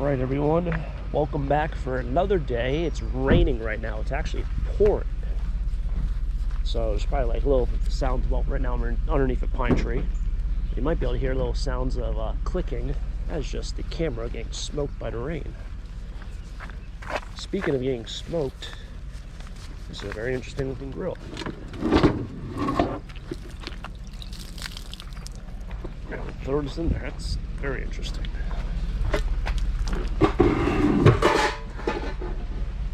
Alright everyone, welcome back for another day. It's raining right now. It's actually pouring. So there's probably like little sounds. Well, right now I'm underneath a pine tree. You might be able to hear little sounds of clicking. That's just the camera getting smoked by the rain. Speaking of getting smoked, this is a very interesting looking grill. Throw this in there. That's very interesting.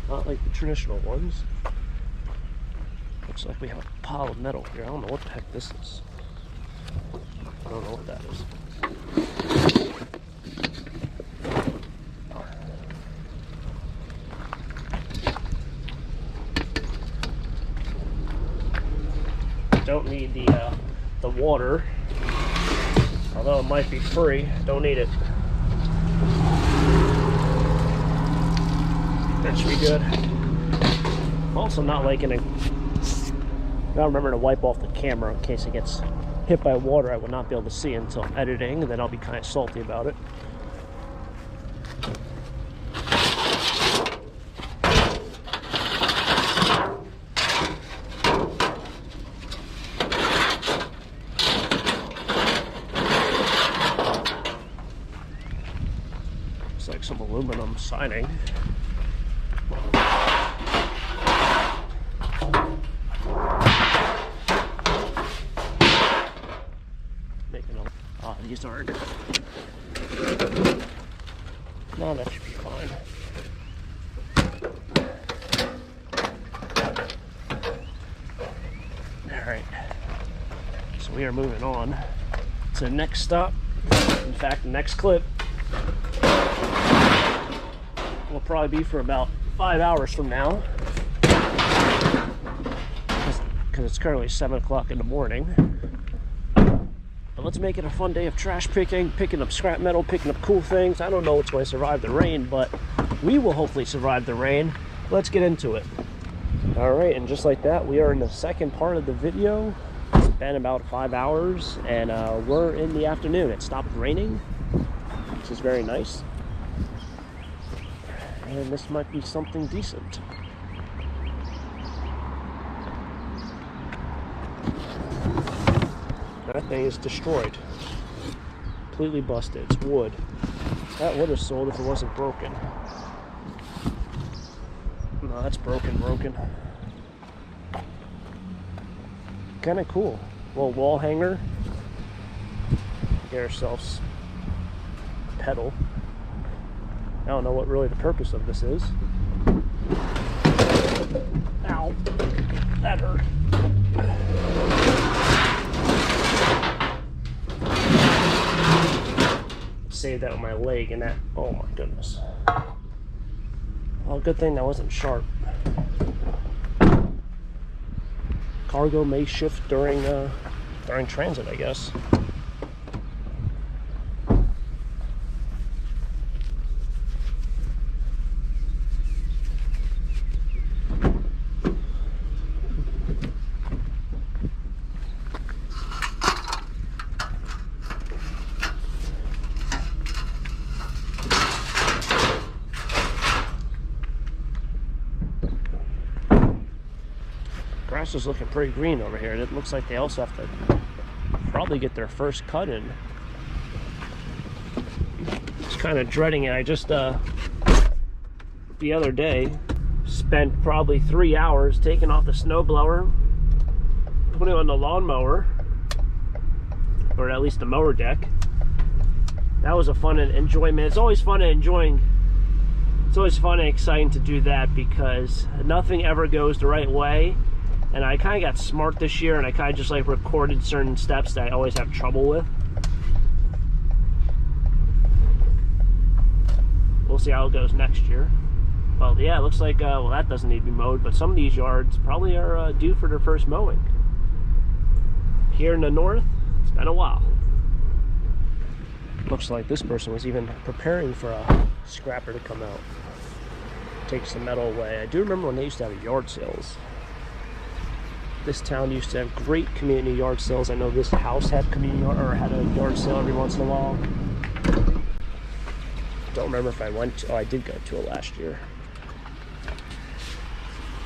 Not like the traditional ones. Looks like we have a pile of metal here. I don't know what the heck this is. I don't know what that is. Don't need the water, although it might be free. Don't need it. That should be good. I'm also not liking it. Now remember to wipe off the camera in case it gets hit by water. I will not be able to see until I'm editing, and then I'll be kind of salty about it. Looks like some aluminum siding. These aren't. No, that should be fine. Alright. So we are moving on to the next stop. In fact, the next clip will probably be for about 5 hours from now. Because it's currently 7 o'clock in the morning. Let's make it a fun day of trash picking, picking up scrap metal, picking up cool things. I don't know what's going to survive the rain, but we will hopefully survive the rain. Let's get into it. Alright, and just like that, we are in the second part of the video. It's been about 5 hours, and we're in the afternoon. It stopped raining, which is very nice. And this might be something decent. That thing is destroyed. Completely busted. It's wood. That would have sold if it wasn't broken. No, that's broken. Kind of cool. Little wall hanger. Get ourselves a pedal. I don't know what really the purpose of this is. Ow. That hurt. Save that with my leg, and that, oh my goodness. Well, good thing that wasn't sharp. Cargo may shift during transit, I guess. Grass is looking pretty green over here. It looks like they also have to probably get their first cut in. Just kind of dreading it. I just the other day spent probably 3 hours taking off the snowblower, putting on the lawnmower, or at least the mower deck. That was a fun enjoyment. It's always fun and enjoying. It's always fun and exciting to do that because nothing ever goes the right way. And I kind of got smart this year, and I kind of just like recorded certain steps that I always have trouble with. We'll see how it goes next year. Well, yeah, it looks like, well, that doesn't need to be mowed, but some of these yards probably are due for their first mowing. Here in the north, it's been a while. Looks like this person was even preparing for a scrapper to come out. Take some metal away. I do remember when they used to have yard sales. This town used to have great community yard sales. I know this house had had a yard sale every once in a while. Don't remember if I went to, oh, I did go to it last year.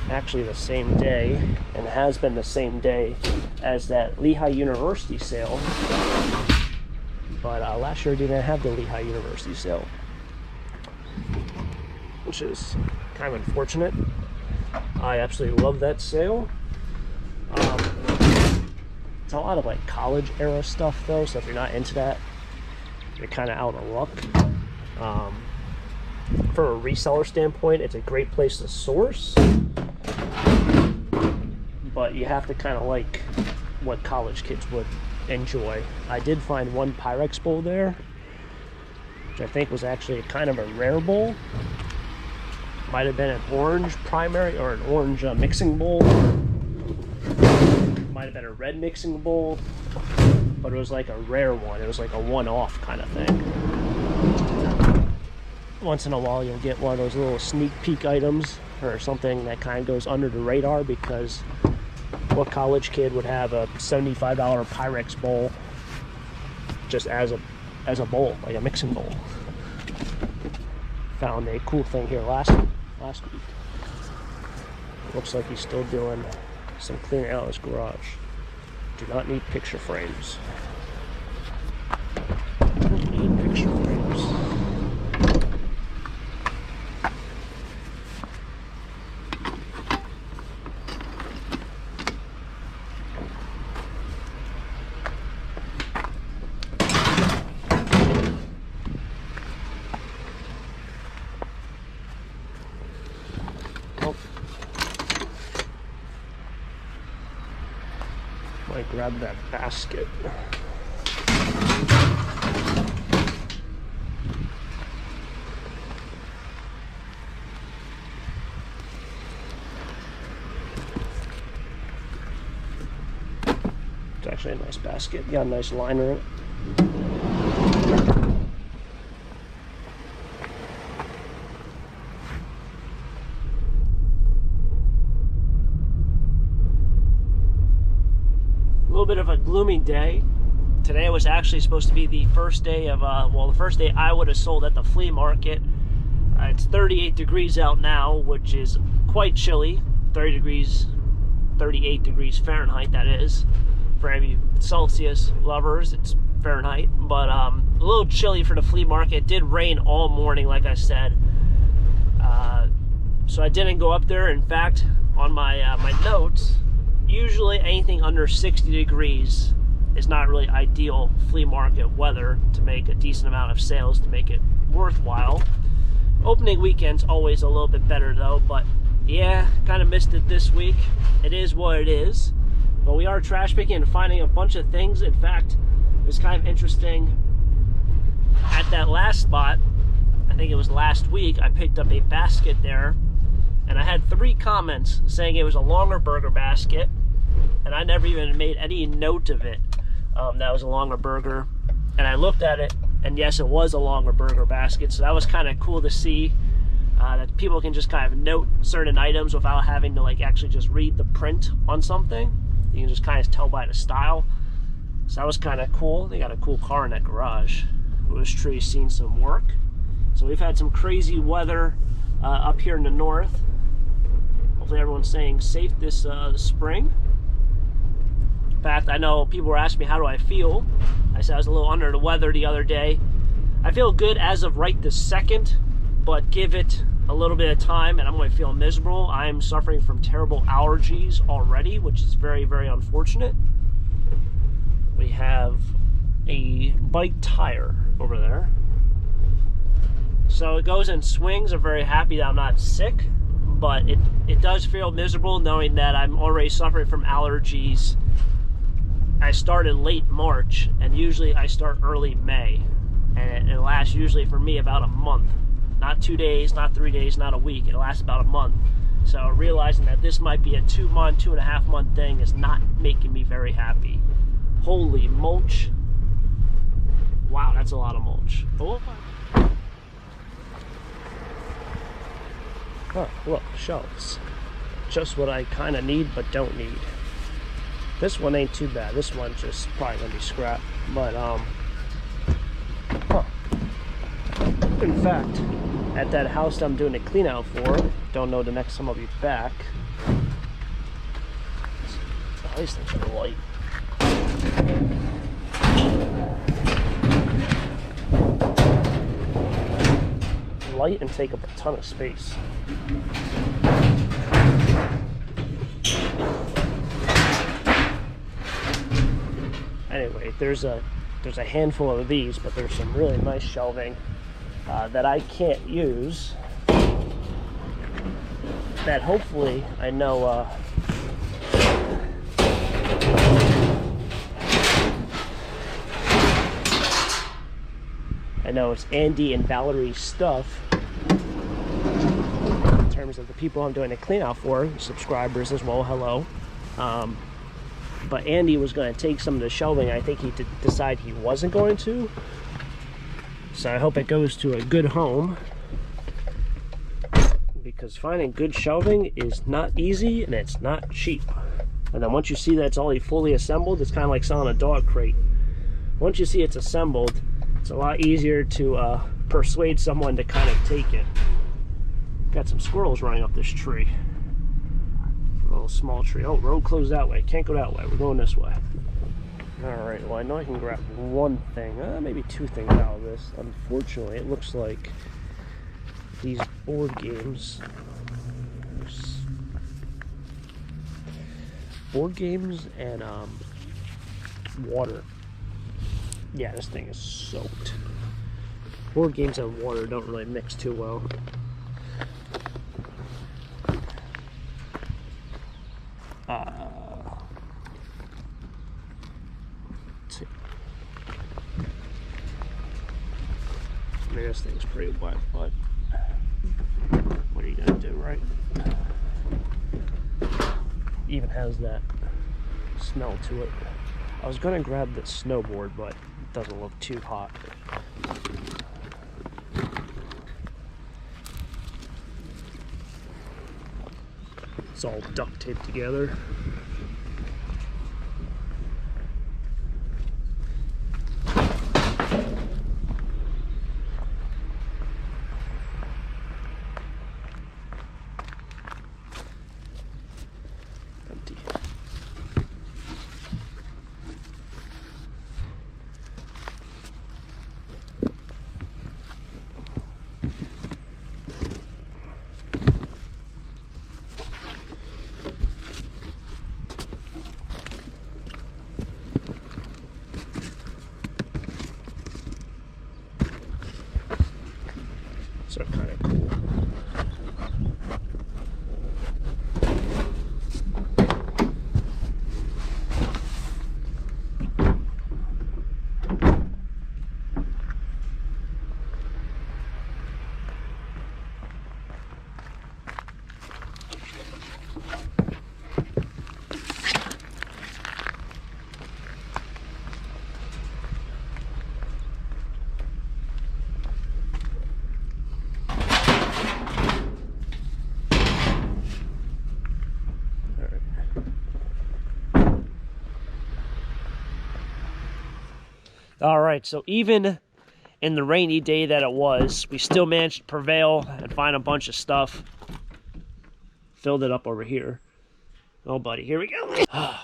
Actually the same day, and has been the same day as that Lehigh University sale. But last year didn't have the Lehigh University sale, which is kind of unfortunate. I absolutely love that sale. It's a lot of like college era stuff though, so if you're not into that, you're kind of out of luck. From a reseller standpoint, it's a great place to source, but you have to kind of like what college kids would enjoy. I did find one Pyrex bowl there, which I think was actually kind of a rare bowl. Might have been an orange primary or an orange mixing bowl. Might have been a red mixing bowl, but it was like a rare one. It was like a one-off kind of thing. Once in a while you'll get one of those little sneak peek items or something that kind of goes under the radar, because what college kid would have a $75 Pyrex bowl just as a bowl, like a mixing bowl? Found a cool thing here last week. Looks like he's still doing some cleaning out his garage. Do not need picture frames. Don't need picture frames. Might grab that basket. It's actually a nice basket. Got a nice liner in it. Bit of a gloomy day. Today was actually supposed to be the first day of the first day I would have sold at the flea market. It's 38 degrees out now, which is quite chilly. 38 degrees Fahrenheit, that is. For any Celsius lovers, it's Fahrenheit, but a little chilly for the flea market. It did rain all morning, like I said, so I didn't go up there. In fact, on my my notes, usually anything under 60 degrees is not really ideal flea market weather to make a decent amount of sales, to make it worthwhile. Opening weekend's always a little bit better though, but yeah, kind of missed it this week. It is what it is. But we are trash picking and finding a bunch of things. In fact, it was kind of interesting. At that last spot, I think it was last week, I picked up a basket there, and I had 3 comments saying it was a longer burger basket, and I never even made any note of it. That was a longer burger, and I looked at it, and yes, it was a longer burger basket. So that was kind of cool to see that people can just kind of note certain items without having to like actually just read the print on something. You can just kind of tell by the style. So that was kind of cool. They got a cool car in that garage. This tree's seen some work. So we've had some crazy weather up here in the north. Hopefully everyone's staying safe this spring. In fact, I know people were asking me how do I feel. I said I was a little under the weather the other day. I feel good as of right this second, but give it a little bit of time and I'm going to feel miserable. I am suffering from terrible allergies already, which is very, very unfortunate. We have a bike tire over there. So it goes in swings. I'm very happy that I'm not sick, but it does feel miserable knowing that I'm already suffering from allergies. I started late March, and usually I start early May, and it lasts usually for me about a month. Not 2 days, not 3 days, not a week. It lasts about a month. So realizing that this might be a 2-month, 2.5 month thing is not making me very happy. Holy mulch. Wow, that's a lot of mulch. Oh, look, shelves. Just what I kind of need but don't need. This one ain't too bad. This one's just probably gonna be scrap. But in fact, at that house I'm doing a clean out for, don't know the next time I'll be back. Oh, these things are light. Light and take up a ton of space. Anyway, there's a handful of these, but there's some really nice shelving that I can't use. That hopefully I know. I know it's Andy and Valerie's stuff. In terms of the people I'm doing a clean out for, subscribers as well. Hello. But Andy was going to take some of the shelving. I think he decided he wasn't going to. So I hope it goes to a good home. Because finding good shelving is not easy and it's not cheap. And then once you see that it's already fully assembled, it's kind of like selling a dog crate. Once you see it's assembled, it's a lot easier to persuade someone to kind of take it. Got some squirrels running up this tree. A little small tree. Oh, road closed that way. Can't go that way. We're going this way. Alright, well I know I can grab one thing, maybe two things out of this. Unfortunately, it looks like these board games. Board games and water. Yeah, this thing is soaked. Board games and water don't really mix too well. Let's see. I mean, this thing's pretty wet, but what are you gonna do, right? Even has that smell to it. I was gonna grab the snowboard, but it doesn't look too hot. It's all duct taped together. Empty. So kind of cool. All right, so even in the rainy day that it was, we still managed to prevail and find a bunch of stuff. Filled it up over here. Oh, buddy, here we go. All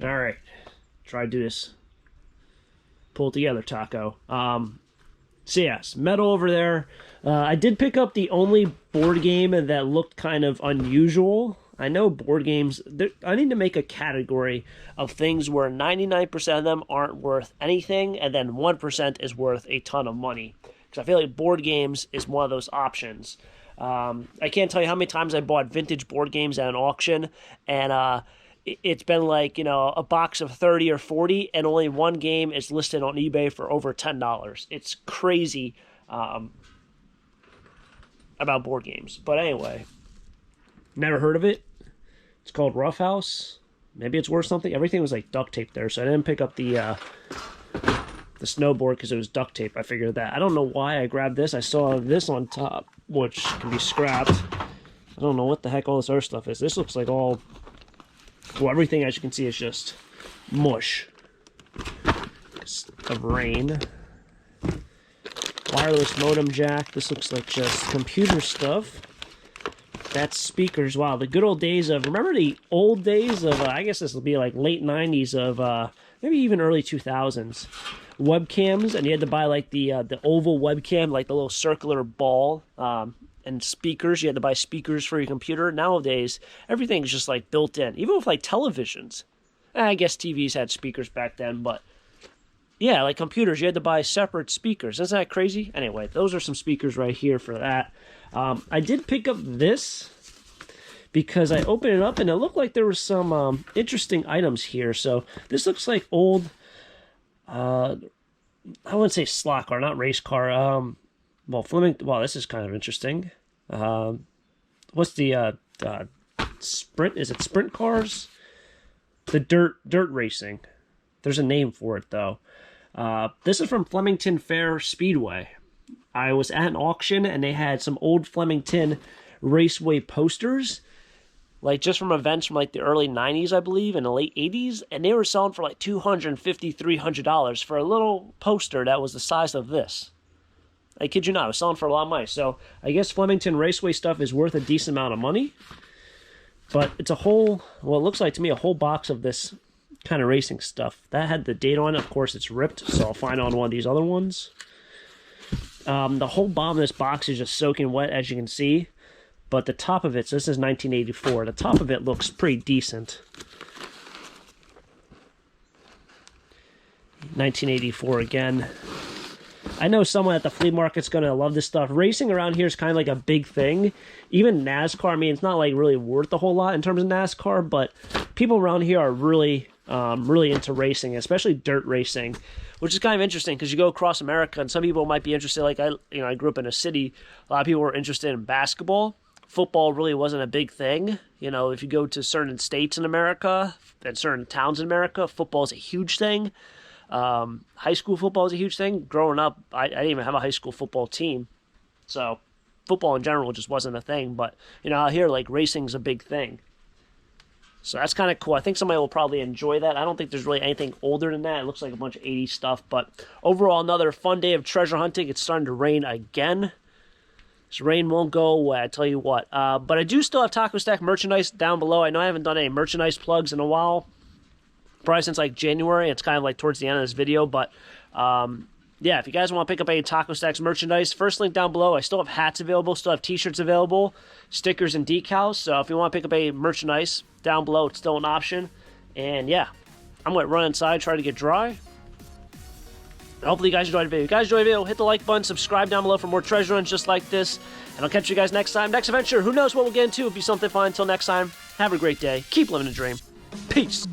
right, try to do this. Pull it together, Taco. So yes, metal over there. I did pick up the only board game that looked kind of unusual. I know board games, I need to make a category of things where 99% of them aren't worth anything, and then 1% is worth a ton of money. Because I feel like board games is one of those options. I can't tell you how many times I bought vintage board games at an auction, and it's been like, you know, a box of 30 or 40, and only one game is listed on eBay for over $10. It's crazy about board games. But anyway, never heard of it. It's called Rough House. Maybe it's worth something. Everything was like duct tape there, so I didn't pick up the snowboard because it was duct tape. I figured that. I don't know why I grabbed this. I saw this on top, which can be scrapped. I don't know what the heck all this other stuff is. This looks like all... Well, everything, as you can see, is just mush of rain. Wireless modem jack. This looks like just computer stuff. That's speakers. Wow, the good old days of, remember the old days of, I guess this will be like late 90s of, maybe even early 2000s. Webcams, and you had to buy like the oval webcam, like the little circular ball, and speakers. You had to buy speakers for your computer. Nowadays, everything's just like built in, even with like televisions. I guess TVs had speakers back then, but yeah, like computers, you had to buy separate speakers. Isn't that crazy? Anyway, those are some speakers right here for that. I did pick up this because I opened it up and it looked like there was some interesting items here. So this looks like old, I wouldn't say slot car, not race car. Well, Flemington. Well, this is kind of interesting. What's the sprint? Is it sprint cars? The dirt racing. There's a name for it though. This is from Flemington Fair Speedway. I was at an auction and they had some old Flemington Raceway posters, like just from events from like the early 90s, I believe, and the late 80s, and they were selling for like $250, $300 for a little poster that was the size of this. I kid you not, I was selling for a lot of money. So I guess Flemington Raceway stuff is worth a decent amount of money, but it's a whole, well, it looks like to me a whole box of this kind of racing stuff. That had the date on it. Of course, it's ripped, so I'll find on one of these other ones. The whole bottom of this box is just soaking wet, as you can see. But the top of it, so this is 1984. The top of it looks pretty decent. 1984 again. I know someone at the flea market's going to love this stuff. Racing around here is kind of like a big thing. Even NASCAR, I mean, it's not like really worth a whole lot in terms of NASCAR, but people around here are really into racing, especially dirt racing, which is kind of interesting because you go across America and some people might be interested. Like I grew up in a city. A lot of people were interested in basketball. Football really wasn't a big thing. You know, if you go to certain states in America and certain towns in America, football is a huge thing. High school football is a huge thing. Growing up, I didn't even have a high school football team, so football in general just wasn't a thing. But you know, out here, like, racing's a big thing. So that's kind of cool. I think somebody will probably enjoy that. I don't think there's really anything older than that. It looks like a bunch of 80s stuff. But overall, another fun day of treasure hunting. It's starting to rain again. This rain won't go away, I tell you what. But I do still have Taco Stack merchandise down below. I know I haven't done any merchandise plugs in a while. Probably since like January. It's kind of like towards the end of this video. But yeah, if you guys want to pick up any Taco Stacks merchandise, first link down below. I still have hats available, still have t-shirts available, stickers and decals. So if you want to pick up any merchandise, down below, it's still an option. And yeah, I'm going to run inside, try to get dry. Hopefully you guys enjoyed the video. If you guys enjoyed the video, hit the like button, subscribe down below for more treasure hunts just like this. And I'll catch you guys next time. Next adventure, who knows what we'll get into. It'll be something fun. Until next time, have a great day. Keep living the dream. Peace.